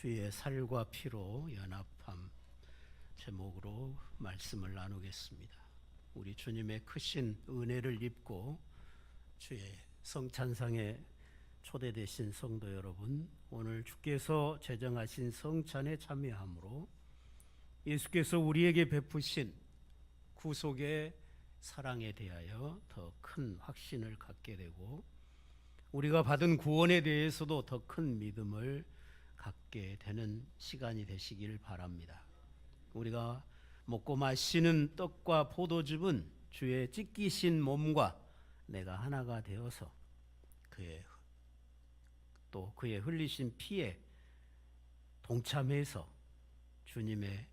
주의 살과 피로 연합함 제목으로 말씀을 나누겠습니다. 우리 주님의 크신 은혜를 입고 주의 성찬상에 초대되신 성도 여러분, 오늘 주께서 제정하신 성찬에 참여함으로 예수께서 우리에게 베푸신 구속의 사랑에 대하여 더 큰 확신을 갖게 되고, 우리가 받은 구원에 대해서도 더 큰 믿음을 갖게 되는 시간이 되시길 바랍니다. 우리가 먹고 마시는 떡과 포도즙은 주의 찢기신 몸과 내가 하나가 되어서 그의 흘리신 피에 동참해서 주님의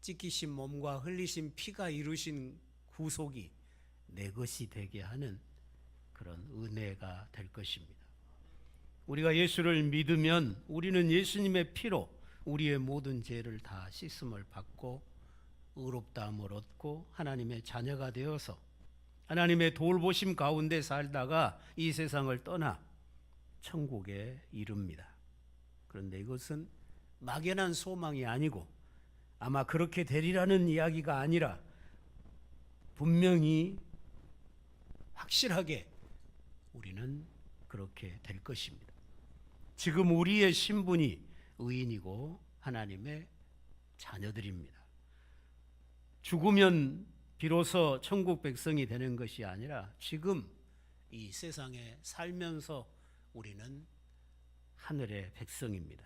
찢기신 몸과 흘리신 피가 이루신 구속이 내 것이 되게 하는 그런 은혜가 될 것입니다. 우리가 예수를 믿으면 우리는 예수님의 피로 우리의 모든 죄를 다 씻음을 받고 의롭다함을 얻고 하나님의 자녀가 되어서 하나님의 돌보심 가운데 살다가 이 세상을 떠나 천국에 이릅니다. 그런데 이것은 막연한 소망이 아니고 아마 그렇게 되리라는 이야기가 아니라 분명히 확실하게 우리는 그렇게 될 것입니다. 지금 우리의 신분이 의인이고 하나님의 자녀들입니다. 죽으면 비로소 천국 백성이 되는 것이 아니라 지금 이 세상에 살면서 우리는 하늘의 백성입니다.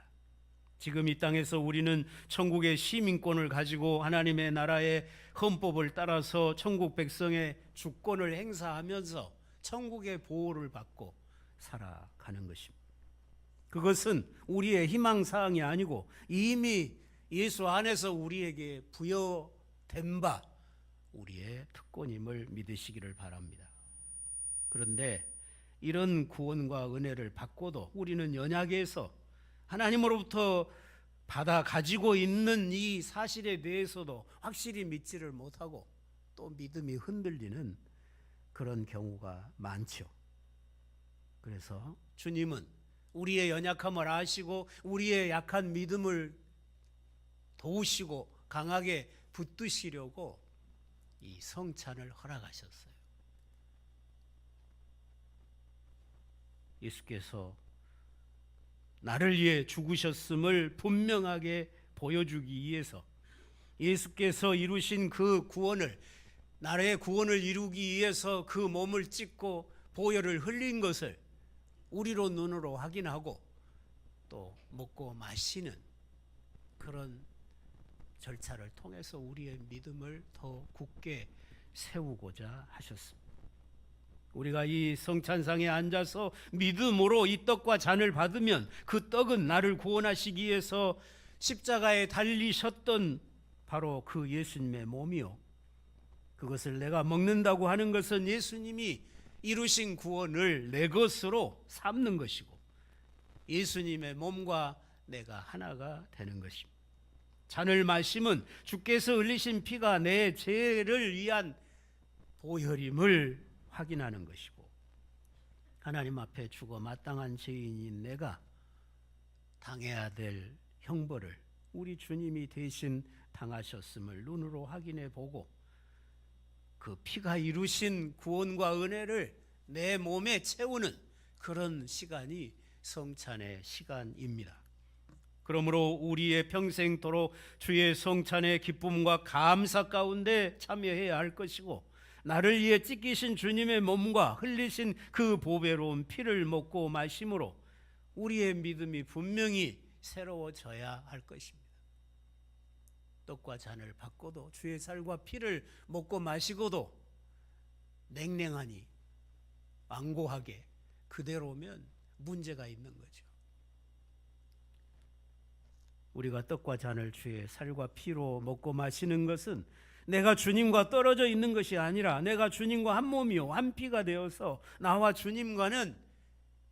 지금 이 땅에서 우리는 천국의 시민권을 가지고 하나님의 나라의 헌법을 따라서 천국 백성의 주권을 행사하면서 천국의 보호를 받고 살아가는 것입니다. 그것은 우리의 희망사항이 아니고 이미 예수 안에서 우리에게 부여된 바 우리의 특권임을 믿으시기를 바랍니다. 그런데 이런 구원과 은혜를 받고도 우리는 연약해서 하나님으로부터 받아 가지고 있는 이 사실에 대해서도 확실히 믿지를 못하고 또 믿음이 흔들리는 그런 경우가 많죠. 그래서 주님은 우리의 연약함을 아시고 우리의 약한 믿음을 도우시고 강하게 붙드시려고 이 성찬을 허락하셨어요. 예수께서 나를 위해 죽으셨음을 분명하게 보여주기 위해서 예수께서 이루신 그 구원을, 나라의 구원을 이루기 위해서 그 몸을 찢고 보혈을 흘린 것을 우리로 눈으로 확인하고 또 먹고 마시는 그런 절차를 통해서 우리의 믿음을 더 굳게 세우고자 하셨습니다. 우리가 이 성찬상에 앉아서 믿음으로 이 떡과 잔을 받으면 그 떡은 나를 구원하시기 위해서 십자가에 달리셨던 바로 그 예수님의 몸이요, 그것을 내가 먹는다고 하는 것은 예수님이 이루신 구원을 내 것으로 삼는 것이고 예수님의 몸과 내가 하나가 되는 것입니다. 잔을 마시면 주께서 흘리신 피가 내 죄를 위한 보혈임을 확인하는 것이고, 하나님 앞에 죽어 마땅한 죄인인 내가 당해야 될 형벌을 우리 주님이 대신 당하셨음을 눈으로 확인해 보고 그 피가 이루신 구원과 은혜를 내 몸에 채우는 그런 시간이 성찬의 시간입니다. 그러므로 우리의 평생토록 주의 성찬의 기쁨과 감사 가운데 참여해야 할 것이고, 나를 위해 찢기신 주님의 몸과 흘리신 그 보배로운 피를 먹고 마심으로 우리의 믿음이 분명히 새로워져야 할 것입니다. 떡과 잔을 받고도 주의 살과 피를 먹고 마시고도 냉랭하니 완고하게 그대로면 문제가 있는 거죠. 우리가 떡과 잔을 주의 살과 피로 먹고 마시는 것은 내가 주님과 떨어져 있는 것이 아니라 내가 주님과 한 몸이요 한 피가 되어서 나와 주님과는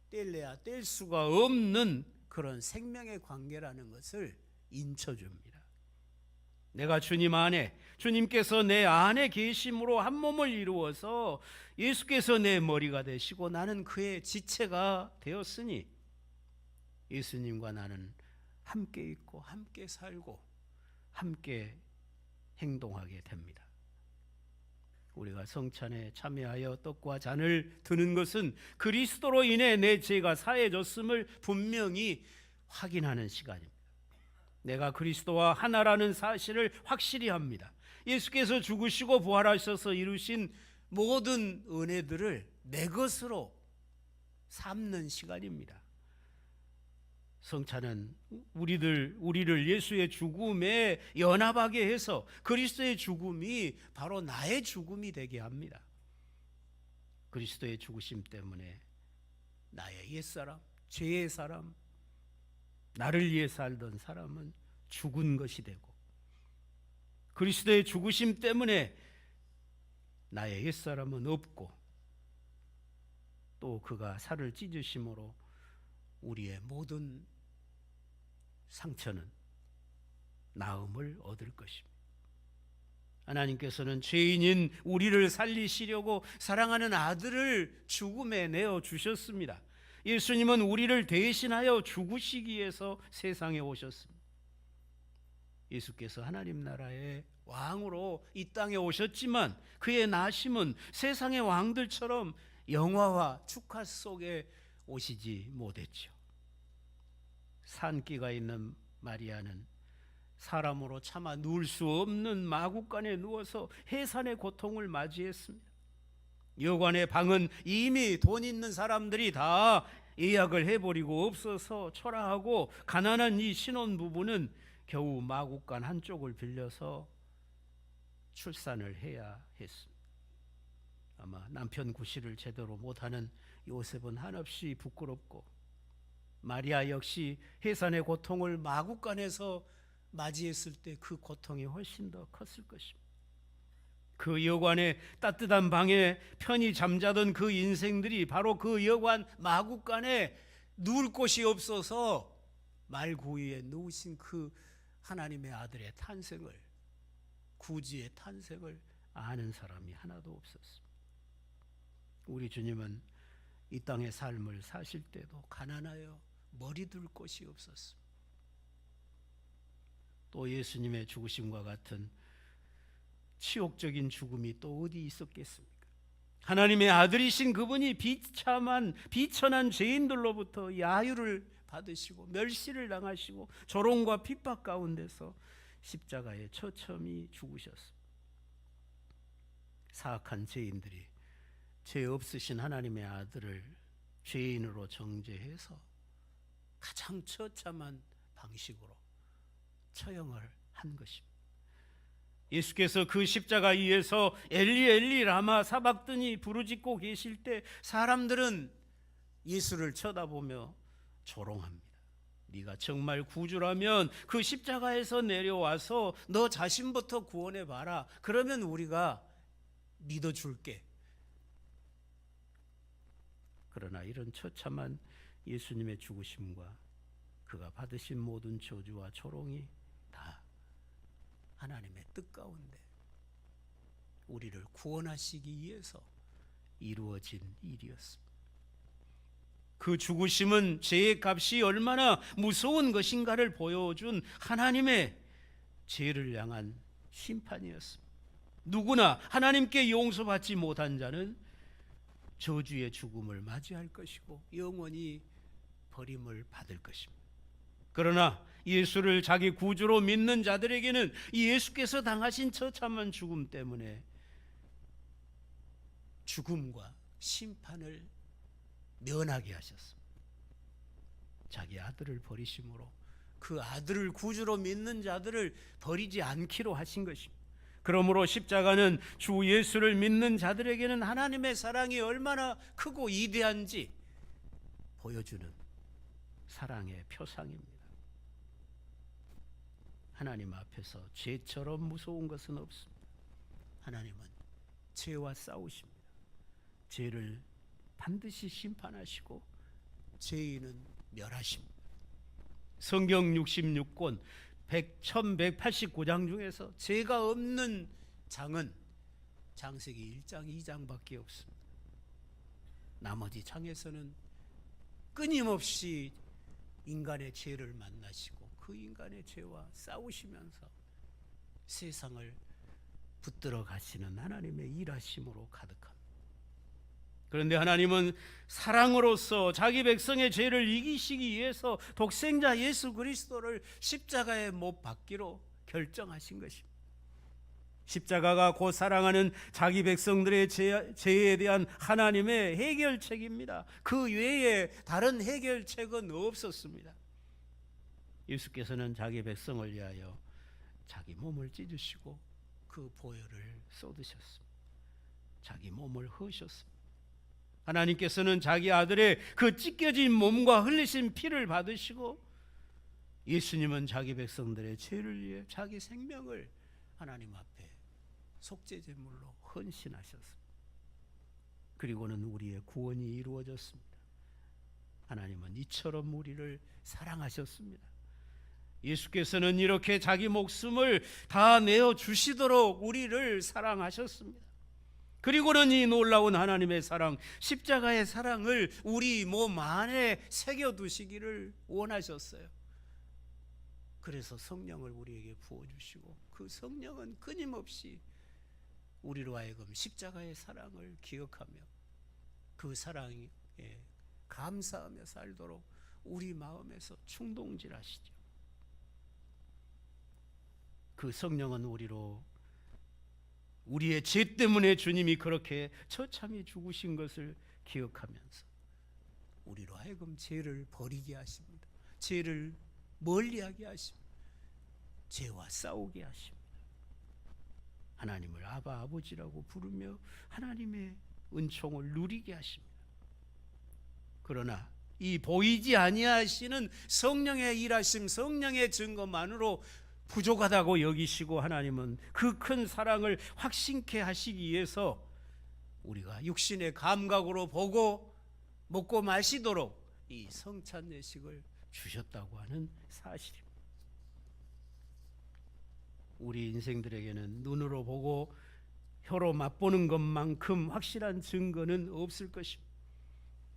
뗄래야 뗄 수가 없는 그런 생명의 관계라는 것을 인쳐줍니다. 내가 주님 안에, 주님께서 내 안에 계심으로 한 몸을 이루어서 예수께서 내 머리가 되시고 나는 그의 지체가 되었으니 예수님과 나는 함께 있고 함께 살고 함께 행동하게 됩니다. 우리가 성찬에 참여하여 떡과 잔을 드는 것은 그리스도로 인해 내 죄가 사해졌음을 분명히 확인하는 시간입니다. 내가 그리스도와 하나라는 사실을 확실히 합니다. 예수께서 죽으시고 부활하셔서 이루신 모든 은혜들을 내 것으로 삼는 시간입니다. 성찬은 우리를 예수의 죽음에 연합하게 해서 그리스도의 죽음이 바로 나의 죽음이 되게 합니다. 그리스도의 죽으심 때문에 나의 옛사람, 죄의 사람, 나를 위해 살던 사람은 죽은 것이 되고, 그리스도의 죽으심 때문에 나의 옛사람은 없고, 또 그가 살을 찢으심으로 우리의 모든 상처는 나음을 얻을 것입니다. 하나님께서는 죄인인 우리를 살리시려고 사랑하는 아들을 죽음에 내어 주셨습니다. 예수님은 우리를 대신하여 죽으시기 위해서 세상에 오셨습니다. 예수께서 하나님 나라의 왕으로 이 땅에 오셨지만 그의 나심은 세상의 왕들처럼 영화와 축하 속에 오시지 못했죠. 산기가 있는 마리아는 사람으로 차마 누울 수 없는 마구간에 누워서 해산의 고통을 맞이했습니다. 여관의 방은 이미 돈 있는 사람들이 다 예약을 해버리고 없어서 초라하고 가난한 이 신혼부부는 겨우 마구간 한쪽을 빌려서 출산을 해야 했습니다. 아마 남편 구실을 제대로 못하는 요셉은 한없이 부끄럽고, 마리아 역시 해산의 고통을 마구간에서 맞이했을 때 그 고통이 훨씬 더 컸을 것입니다. 그 여관의 따뜻한 방에 편히 잠자던 그 인생들이 바로 그 여관 마구간에 누울 곳이 없어서 말구유에 누우신 그 하나님의 아들의 탄생을, 구주의 탄생을 아는 사람이 하나도 없었습니다. 우리 주님은 이 땅의 삶을 사실 때도 가난하여 머리 둘 곳이 없었습니다. 또 예수님의 죽으심과 같은 치욕적인 죽음이 또 어디 있었겠습니까? 하나님의 아들이신 그분이 비천한 죄인들로부터 야유를 받으시고 멸시를 당하시고 조롱과 핍박 가운데서 십자가에 처참히 죽으셨습니다. 사악한 죄인들이 죄 없으신 하나님의 아들을 죄인으로 정죄해서 가장 처참한 방식으로 처형을 한 것입니다. 예수께서 그 십자가 위에서 엘리 엘리 라마 사박더니 부르짖고 계실 때 사람들은 예수를 쳐다보며 조롱합니다. 네가 정말 구주라면 그 십자가에서 내려와서 너 자신부터 구원해 봐라. 그러면 우리가 믿어줄게. 그러나 이런 처참한 예수님의 죽으심과 그가 받으신 모든 저주와 조롱이 다 하나님의 뜻 가운데 우리를 구원하시기 위해서 이루어진 일이었습니다. 그 죽으심은 죄의 값이 얼마나 무서운 것인가를 보여준 하나님의 죄를 향한 심판이었습니다. 누구나 하나님께 용서받지 못한 자는 저주의 죽음을 맞이할 것이고 영원히 버림을 받을 것입니다. 그러나 예수를 자기 구주로 믿는 자들에게는 이 예수께서 당하신 처참한 죽음 때문에 죽음과 심판을 면하게 하셨습니다. 자기 아들을 버리심으로 그 아들을 구주로 믿는 자들을 버리지 않기로 하신 것입니다. 그러므로 십자가는 주 예수를 믿는 자들에게는 하나님의 사랑이 얼마나 크고 위대한지 보여주는 사랑의 표상입니다. 하나님 앞에서 죄처럼 무서운 것은 없습니다. 하나님은 죄와 싸우십니다. 죄를 반드시 심판하시고 죄인은 멸하십니다. 성경 66권 1189장 중에서 죄가 없는 장은 창세기 1장 2장밖에 없습니다. 나머지 장에서는 끊임없이 인간의 죄를 만나시고 그 인간의 죄와 싸우시면서 세상을 붙들어 가시는 하나님의 일하심으로 가득합니다. 그런데 하나님은 사랑으로서 자기 백성의 죄를 이기시기 위해서 독생자 예수 그리스도를 십자가에 못 박기로 결정하신 것입니다. 십자가가 곧 사랑하는 자기 백성들의 죄에 대한 하나님의 해결책입니다. 그 외에 다른 해결책은 없었습니다. 예수께서는 자기 백성을 위하여 자기 몸을 찢으시고 그 보혈을 쏟으셨습니다. 자기 몸을 흐셨습니다. 하나님께서는 자기 아들의 그 찢겨진 몸과 흘리신 피를 받으시고 예수님은 자기 백성들의 죄를 위해 자기 생명을 하나님 앞에 속죄제물로 헌신하셨습니다. 그리고는 우리의 구원이 이루어졌습니다. 하나님은 이처럼 우리를 사랑하셨습니다. 예수께서는 이렇게 자기 목숨을 다 내어 주시도록 우리를 사랑하셨습니다. 그리고는 이 놀라운 하나님의 사랑, 십자가의 사랑을 우리 몸 안에 새겨두시기를 원하셨어요. 그래서 성령을 우리에게 부어주시고 그 성령은 끊임없이 우리로 하여금 십자가의 사랑을 기억하며 그 사랑에 감사하며 살도록 우리 마음에서 충동질하시죠. 그 성령은 우리로 우리의 죄 때문에 주님이 그렇게 처참히 죽으신 것을 기억하면서 우리로 하여금 죄를 버리게 하십니다. 죄를 멀리하게 하십니다. 죄와 싸우게 하십니다. 하나님을 아바 아버지라고 부르며 하나님의 은총을 누리게 하십니다. 그러나 이 보이지 아니하시는 성령의 일하심, 성령의 증거만으로 부족하다고 여기시고 하나님은 그 큰 사랑을 확신케 하시기 위해서 우리가 육신의 감각으로 보고 먹고 마시도록 이 성찬 예식을 주셨다고 하는 사실입니다. 우리 인생들에게는 눈으로 보고 혀로 맛보는 것만큼 확실한 증거는 없을 것입니다.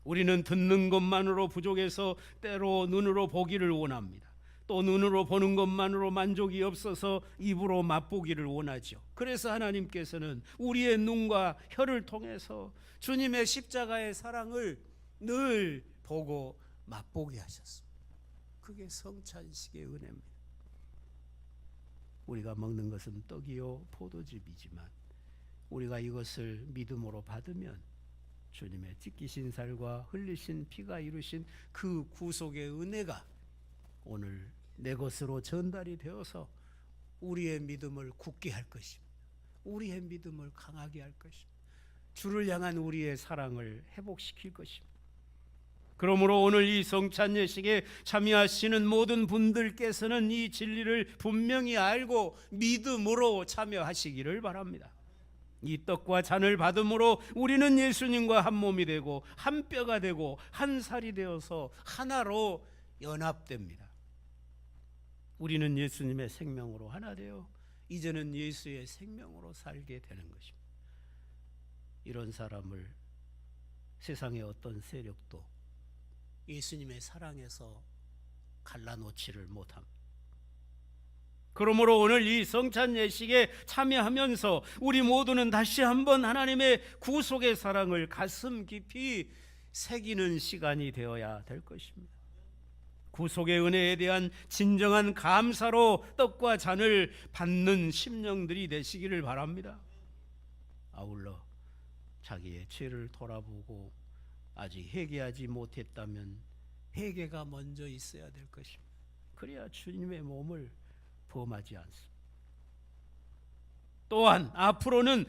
우리는 듣는 것만으로 부족해서 때로 눈으로 보기를 원합니다. 또 눈으로 보는 것만으로 만족이 없어서 입으로 맛보기를 원하죠. 그래서 하나님께서는 우리의 눈과 혀를 통해서 주님의 십자가의 사랑을 늘 보고 맛보게 하셨습니다. 그게 성찬식의 은혜입니다. 우리가 먹는 것은 떡이요 포도즙이지만 우리가 이것을 믿음으로 받으면 주님의 찢기신 살과 흘리신 피가 이루신 그 구속의 은혜가 오늘 내 것으로 전달이 되어서 우리의 믿음을 굳게 할 것입니다. 우리의 믿음을 강하게 할 것입니다. 주를 향한 우리의 사랑을 회복시킬 것입니다. 그러므로 오늘 이 성찬 예식에 참여하시는 모든 분들께서는 이 진리를 분명히 알고 믿음으로 참여하시기를 바랍니다. 이 떡과 잔을 받음으로 우리는 예수님과 한 몸이 되고 한 뼈가 되고 한 살이 되어서 하나로 연합됩니다. 우리는 예수님의 생명으로 하나 되어 이제는 예수의 생명으로 살게 되는 것입니다. 이런 사람을 세상의 어떤 세력도 예수님의 사랑에서 갈라놓지를 못합니다. 그러므로 오늘 이 성찬 예식에 참여하면서 우리 모두는 다시 한번 하나님의 구속의 사랑을 가슴 깊이 새기는 시간이 되어야 될 것입니다. 구속의 은혜에 대한 진정한 감사로 떡과 잔을 받는 심령들이 되시기를 바랍니다. 아울러 자기의 죄를 돌아보고 아직 회개하지 못했다면 회개가 먼저 있어야 될 것입니다. 그래야 주님의 몸을 범하지 않습니다. 또한 앞으로는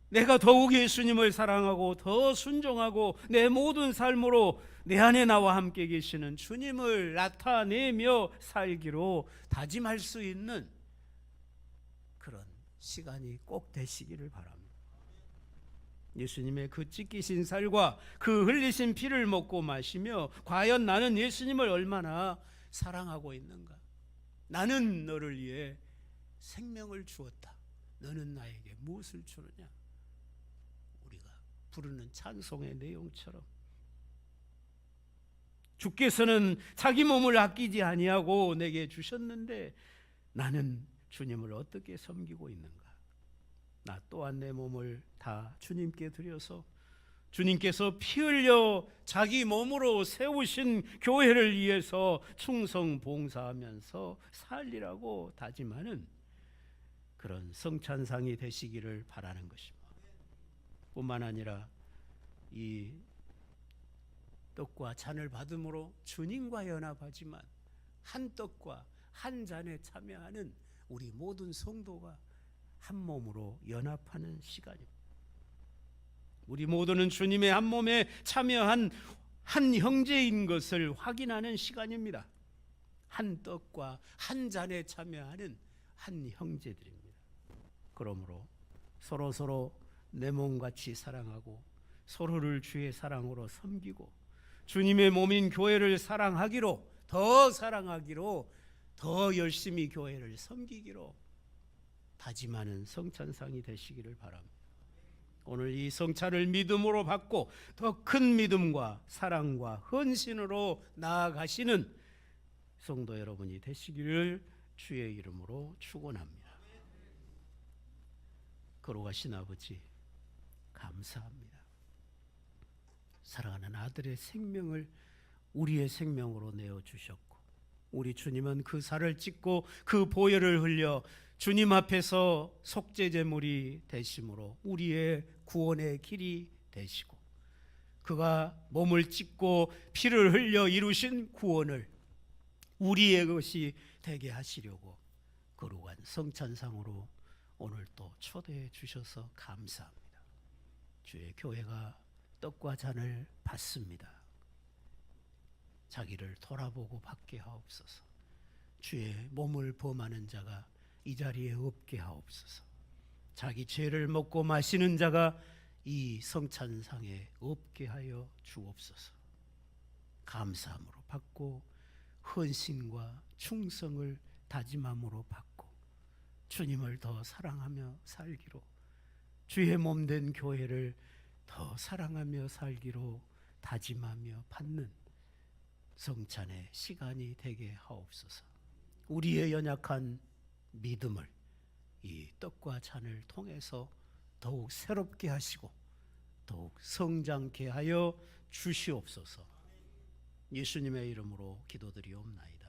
내가 더욱 예수님을 사랑하고 더 순종하고 내 모든 삶으로 내 안에 나와 함께 계시는 주님을 나타내며 살기로 다짐할 수 있는 그런 시간이 꼭 되시기를 바랍니다. 예수님의 그 찢기신 살과 그 흘리신 피를 먹고 마시며 과연 나는 예수님을 얼마나 사랑하고 있는가? 나는 너를 위해 생명을 주었다. 너는 나에게 무엇을 주느냐? 우리가 부르는 찬송의 내용처럼 주께서는 자기 몸을 아끼지 아니하고 내게 주셨는데 나는 주님을 어떻게 섬기고 있는가? 나 또한 내 몸을 다 주님께 드려서 주님께서 피 흘려 자기 몸으로 세우신 교회를 위해서 충성 봉사하면서 살리라고 다짐하는 그런 성찬상이 되시기를 바라는 것입니다. 뿐만 아니라 이 떡과 잔을 받음으로 주님과 연합하지만 한 떡과 한 잔에 참여하는 우리 모든 성도가 한 몸으로 연합하는 시간입니다. 우리 모두는 주님의 한 몸에 참여한 한 형제인 것을 확인하는 시간입니다. 한 떡과 한 잔에 참여하는 한 형제들입니다. 그러므로 서로 내 몸같이 사랑하고 서로를 주의 사랑으로 섬기고 주님의 몸인 교회를 사랑하기로, 더 사랑하기로, 더 열심히 교회를 섬기기로 다짐하는 성찬상이 되시기를 바랍니다. 오늘 이 성찬을 믿음으로 받고 더 큰 믿음과 사랑과 헌신으로 나아가시는 성도 여러분이 되시기를 주의 이름으로 축원합니다. 걸어가신 아버지 감사합니다. 사랑하는 아들의 생명을 우리의 생명으로 내어주셨고 우리 주님은 그 살을 찢고 그 보혈을 흘려 주님 앞에서 속죄제물이 되심으로 우리의 구원의 길이 되시고 그가 몸을 찢고 피를 흘려 이루신 구원을 우리의 것이 되게 하시려고 거룩한 성찬상으로 오늘 또 초대해 주셔서 감사합니다. 주의 교회가 떡과 잔을 받습니다. 자기를 돌아보고 받게 하옵소서. 주의 몸을 범하는 자가 이 자리에 없게 하옵소서. 자기 죄를 먹고 마시는 자가 이 성찬상에 없게 하여 주옵소서. 감사함으로 받고 헌신과 충성을 다짐함으로 받고 주님을 더 사랑하며 살기로 주의 몸된 교회를 더 사랑하며 살기로 다짐하며 받는 성찬의 시간이 되게 하옵소서. 우리의 연약한 믿음을 이 떡과 잔을 통해서 더욱 새롭게 하시고 더욱 성장케 하여 주시옵소서. 예수님의 이름으로 기도드리옵나이다.